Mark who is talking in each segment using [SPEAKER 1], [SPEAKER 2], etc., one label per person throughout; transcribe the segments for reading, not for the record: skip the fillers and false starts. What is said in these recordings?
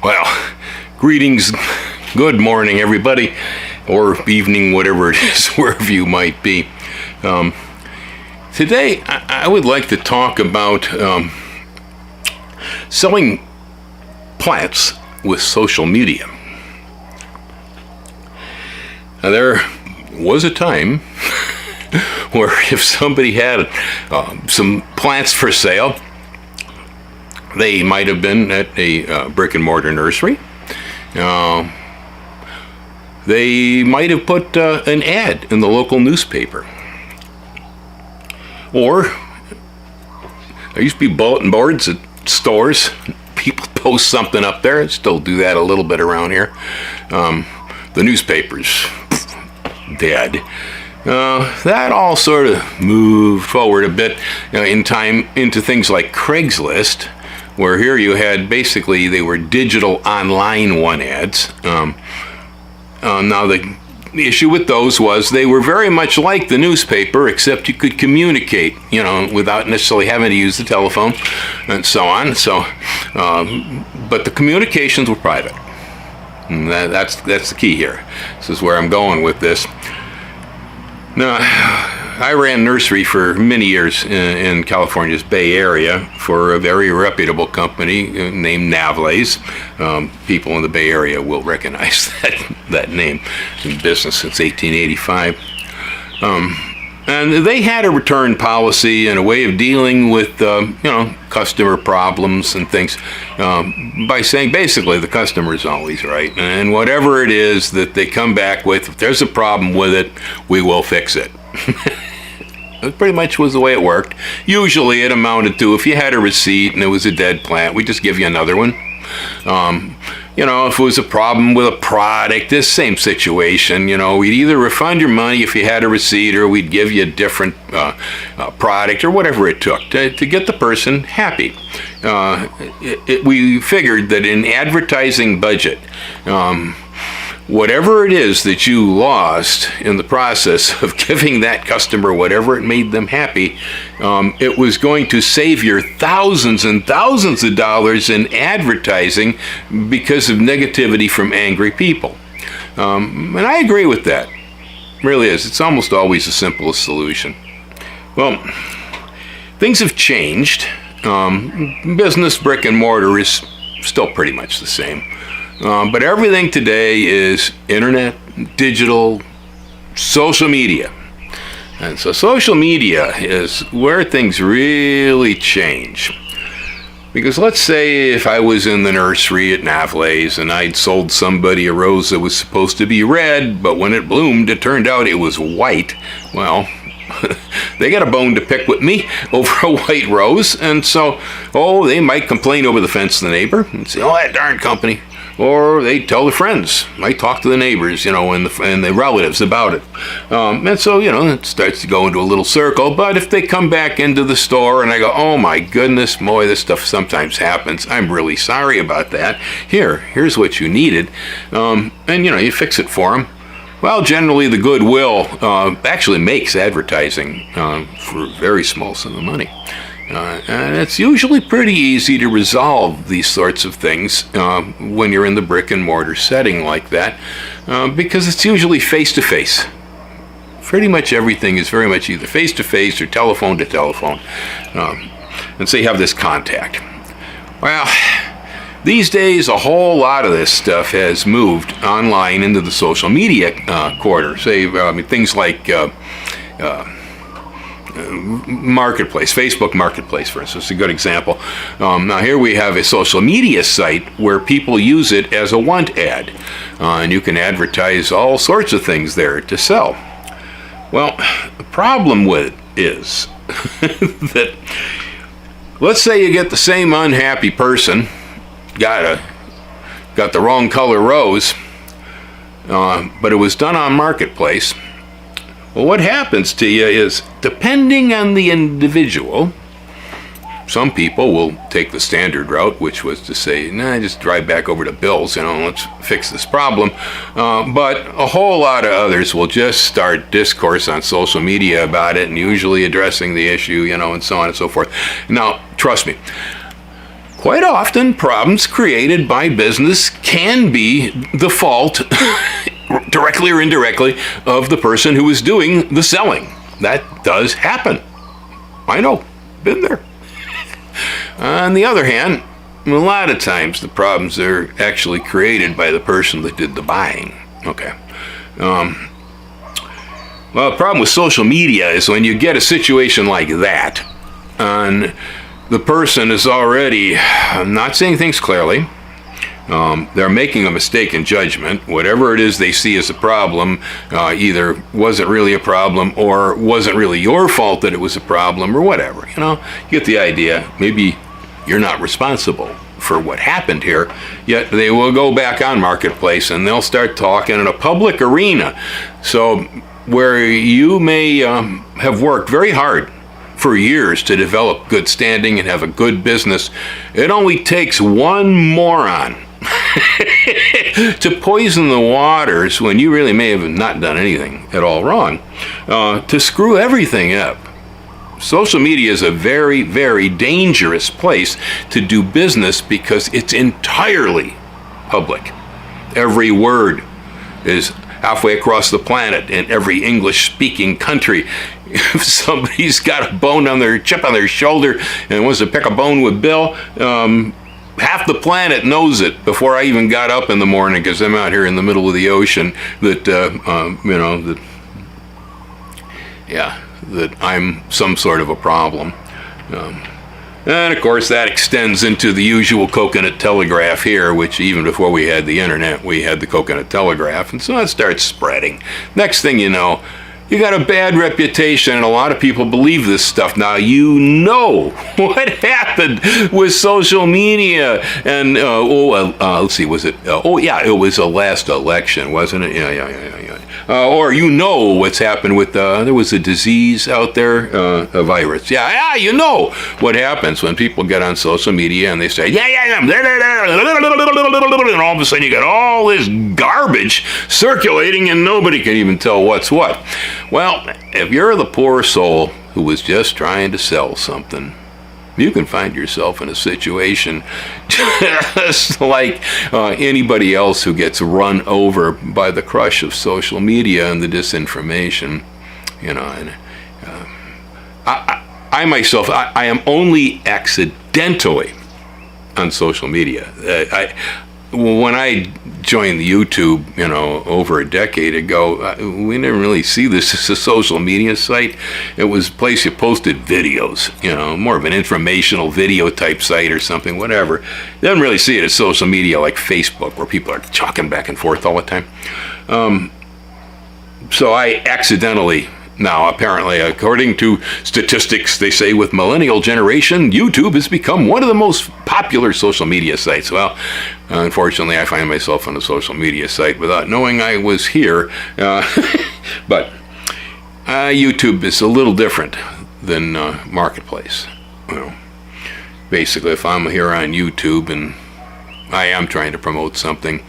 [SPEAKER 1] Well, greetings, good morning, everybody, or evening, whatever it is, wherever you might be. Today, I would like to talk about selling plants with social media. Now, there was a time where if somebody had some plants for sale, they might have been at a brick and mortar nursery. They might have put an ad in the local newspaper. Or there used to be bulletin boards at stores. People post something up there. Still do that a little bit around here. The newspapers, dead. That all sort of moved forward a bit in time into things like Craigslist, where here you had basically they were digital online one ads. Now the issue with those was they were very much like the newspaper, except you could communicate, without necessarily having to use the telephone and so on. So, but the communications were private. And that's the key here. This is where I'm going with this. Now, I ran nursery for many years in California's Bay Area for a very reputable company named Navlays. People in the Bay Area will recognize that name. In business since 1885. And they had a return policy and a way of dealing with, customer problems and things by saying basically the customer's always right. And whatever it is that they come back with, if there's a problem with it, we will fix it. That pretty much was the way it worked. Usually it amounted to if you had a receipt and it was a dead plant, we'd just give you another one. If it was a problem with a product, this same situation, we'd either refund your money if you had a receipt or we'd give you a different product or whatever it took to get the person happy. We figured that in advertising budget, whatever it is that you lost in the process of giving that customer whatever it made them happy, it was going to save you thousands and thousands of dollars in advertising because of negativity from angry people. And I agree with that. It really is. It's almost always the simplest solution. Well, things have changed. Business brick and mortar is still pretty much the same. But everything today is internet, digital, social media. And so social media is where things really change. Because let's say if I was in the nursery at Navlays and I'd sold somebody a rose that was supposed to be red, but when it bloomed, it turned out it was white. Well, they got a bone to pick with me over a white rose. And so, they might complain over the fence to the neighbor and say, that darn company. Or they tell their friends, might talk to the neighbors, and the relatives about it. And so, it starts to go into a little circle. But if they come back into the store and I go, oh my goodness, boy, this stuff sometimes happens. I'm really sorry about that. Here's what you needed. And, you fix it for them. Well, generally the goodwill actually makes advertising for a very small sum of money. And it's usually pretty easy to resolve these sorts of things when you're in the brick and mortar setting like that, because it's usually face-to-face. Pretty much everything is very much either face-to-face or telephone to telephone. And so you have this contact. Well, these days a whole lot of this stuff has moved online into the social media quarter. Say things like Marketplace, Facebook Marketplace, for instance, a good example. Now here we have a social media site where people use it as a want ad, and you can advertise all sorts of things there to sell. Well, the problem with it is that let's say you get the same unhappy person, got the wrong color rose, but it was done on Marketplace. Well, what happens to you is, depending on the individual, some people will take the standard route, which was to say, just drive back over to Bill's, let's fix this problem. But a whole lot of others will just start discourse on social media about it and usually addressing the issue, and so on and so forth. Now, trust me, quite often problems created by business can be the fault, directly or indirectly, of the person who is doing the selling. That does happen. I know, been there. On the other hand, a lot of times the problems are actually created by the person that did the buying. Okay. Well, the problem with social media is when you get a situation like that, and the person is already not saying things clearly, they're making a mistake in judgment. Whatever it is they see as a problem either wasn't really a problem or wasn't really your fault that it was a problem or whatever. You get the idea. Maybe you're not responsible for what happened here, yet they will go back on Marketplace and they'll start talking in a public arena. So where you may have worked very hard for years to develop good standing and have a good business, it only takes one moron to poison the waters when you really may have not done anything at all wrong, to screw everything up. Social media is a very, very dangerous place to do business because it's entirely public. Every word is halfway across the planet in every English-speaking country. If somebody's got a chip on their shoulder and wants to pick a bone with Bill, half the planet knows it before I even got up in the morning because I'm out here in the middle of the ocean that I'm some sort of a problem. And of course that extends into the usual coconut telegraph here, which even before we had the internet, we had the coconut telegraph. And so it starts spreading. Next thing you know, you got a bad reputation, and a lot of people believe this stuff. Now, you know what happened with social media. And, let's see, was it? It was the last election, wasn't it? Yeah. Or you know what's happened with, there was a disease out there, a virus. Yeah, you know what happens when people get on social media and they say, and all of a sudden you got all this garbage circulating and nobody can even tell what's what. Well, if you're the poor soul who was just trying to sell something, you can find yourself in a situation just like anybody else who gets run over by the crush of social media and the disinformation. And I myself, I am only accidentally on social media. When I joined YouTube, over a decade ago, we didn't really see this as a social media site. It was a place you posted videos, more of an informational video type site or something, whatever. Didn't really see it as social media like Facebook, where people are talking back and forth all the time. So I accidentally, now apparently, according to statistics, they say with millennial generation, YouTube has become one of the most popular social media sites. Well, unfortunately, I find myself on a social media site without knowing I was here. But YouTube is a little different than Marketplace. Basically, if I'm here on YouTube and I am trying to promote something,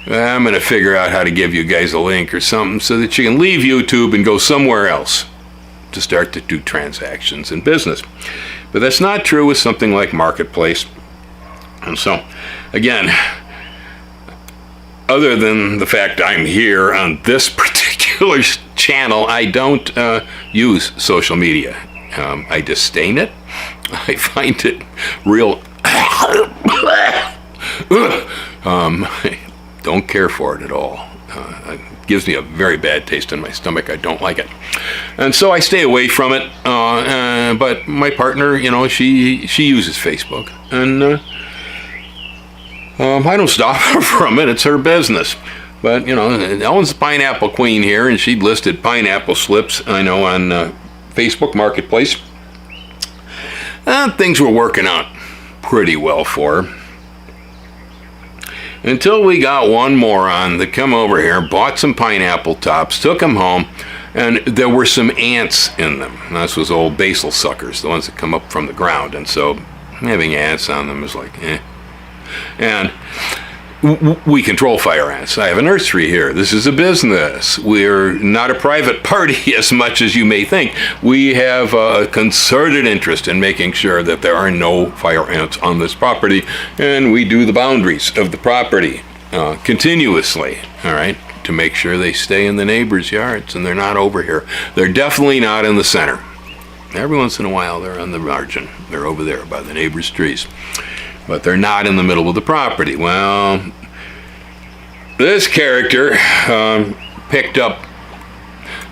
[SPEAKER 1] I'm going to figure out how to give you guys a link or something so that you can leave YouTube and go somewhere else to start to do transactions in business. But that's not true with something like Marketplace. And so, again, other than the fact I'm here on this particular channel, I don't use social media. I disdain it. I find it real... I don't care for it at all. It gives me a very bad taste in my stomach. I don't like it. And so I stay away from it. But my partner, she uses Facebook. And I don't stop her from it. It's her business. But, Ellen's the pineapple queen here, and she'd listed pineapple slips, I know, on Facebook Marketplace. And things were working out pretty well for her. Until we got one moron that come over here, bought some pineapple tops, took them home, and there were some ants in them. And that's those old basil suckers, the ones that come up from the ground. And so having ants on them is like, eh. And we control fire ants. I have a nursery here. This is a business. We're not a private party as much as you may think. We have a concerted interest in making sure that there are no fire ants on this property, and we do the boundaries of the property continuously, all right, to make sure they stay in the neighbors' yards and they're not over here. They're definitely not in the center. Every once in a while they're on the margin. They're over there by the neighbors' trees. But they're not in the middle of the property. Well, this character picked up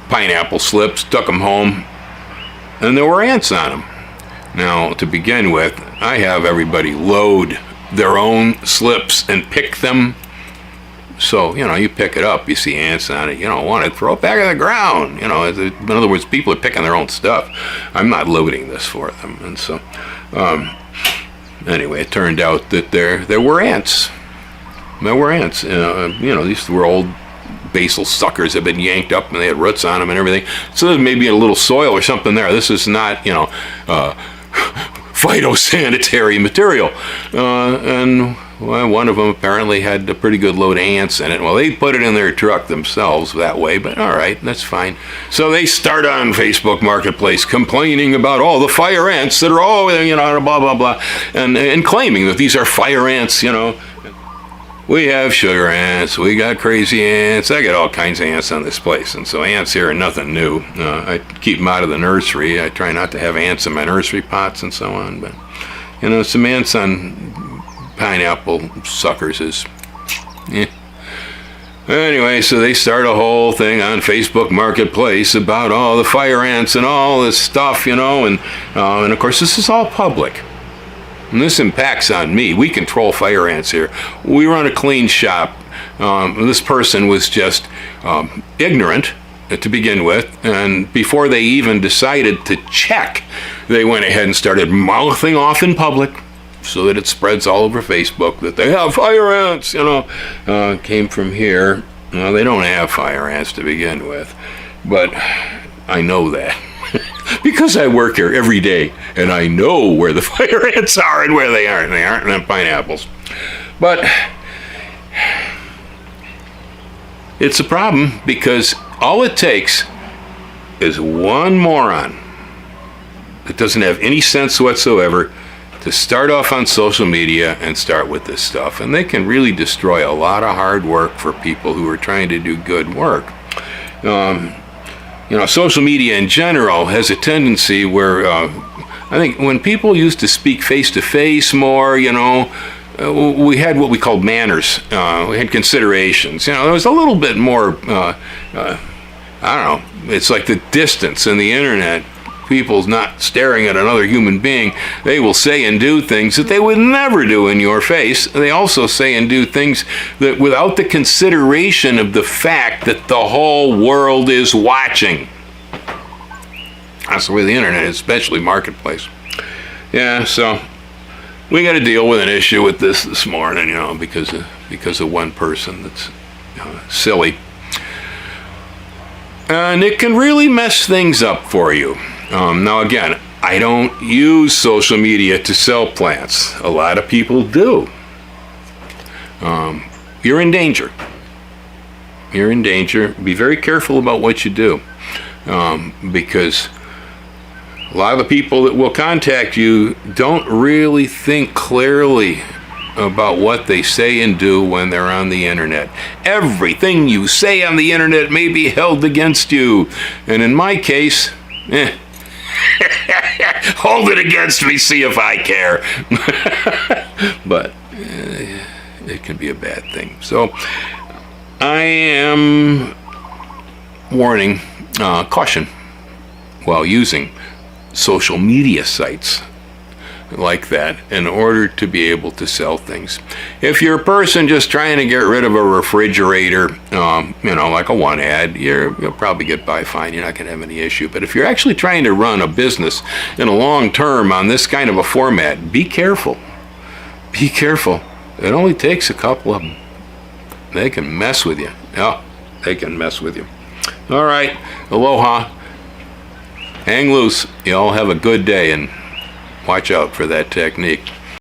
[SPEAKER 1] pineapple slips, took them home, and there were ants on them. Now, to begin with, I have everybody load their own slips and pick them. So, you pick it up, you see ants on it, you don't want to throw it back on the ground. In other words, people are picking their own stuff. I'm not loading this for them. And so, anyway, it turned out that there were ants. There were ants. These were old basal suckers that had been yanked up and they had roots on them and everything. So there's maybe a little soil or something there. This is not, phytosanitary material. And one of them apparently had a pretty good load of ants in it. Well, they put it in their truck themselves that way, but all right, that's fine. So they start on Facebook Marketplace complaining about all the fire ants that are blah, blah, blah, and claiming that these are fire ants, We have sugar ants, we got crazy ants, I got all kinds of ants on this place, and so ants here are nothing new. I keep them out of the nursery. I try not to have ants in my nursery pots and so on, but, some ants on pineapple suckers is, Anyway, so they start a whole thing on Facebook Marketplace about all the fire ants and all this stuff, and of course this is all public. And this impacts on me. We control fire ants here. We run a clean shop. This person was just ignorant to begin with, and before they even decided to check, they went ahead and started mouthing off in public so that it spreads all over Facebook that they have fire ants, came from here. Well, they don't have fire ants to begin with, but I know that. Because I work here every day, and I know where the fire ants are and where they aren't. And they aren't in pineapples. But it's a problem because all it takes is one moron that doesn't have any sense whatsoever to start off on social media and start with this stuff. And they can really destroy a lot of hard work for people who are trying to do good work. Social media in general has a tendency where I think when people used to speak face-to-face more, we had what we called manners. We had considerations. There was a little bit more, I don't know, it's like the distance in the internet. People's not staring at another human being. They will say and do things that they would never do in your face. They also say and do things that without the consideration of the fact that the whole world is watching. That's the way the internet is, especially Marketplace. Yeah, so we got to deal with an issue with this morning, because of one person that's silly. And it can really mess things up for you. Now again, I don't use social media to sell plants. A lot of people do. You're in danger. You're in danger. Be very careful about what you do. Because a lot of the people that will contact you don't really think clearly about what they say and do when they're on the internet. Everything you say on the internet may be held against you. And in my case, hold it against me, see if I care. But it can be a bad thing. So I am warning caution while using social media sites like that in order to be able to sell things. If you're a person just trying to get rid of a refrigerator, like a one ad, you'll probably get by fine. You're not going to have any issue. But if you're actually trying to run a business in a long term on this kind of a format, be careful. Be careful. It only takes a couple of them. They can mess with you. Yeah, they can mess with you. All right. Aloha. Hang loose. You all have a good day and watch out for that technique.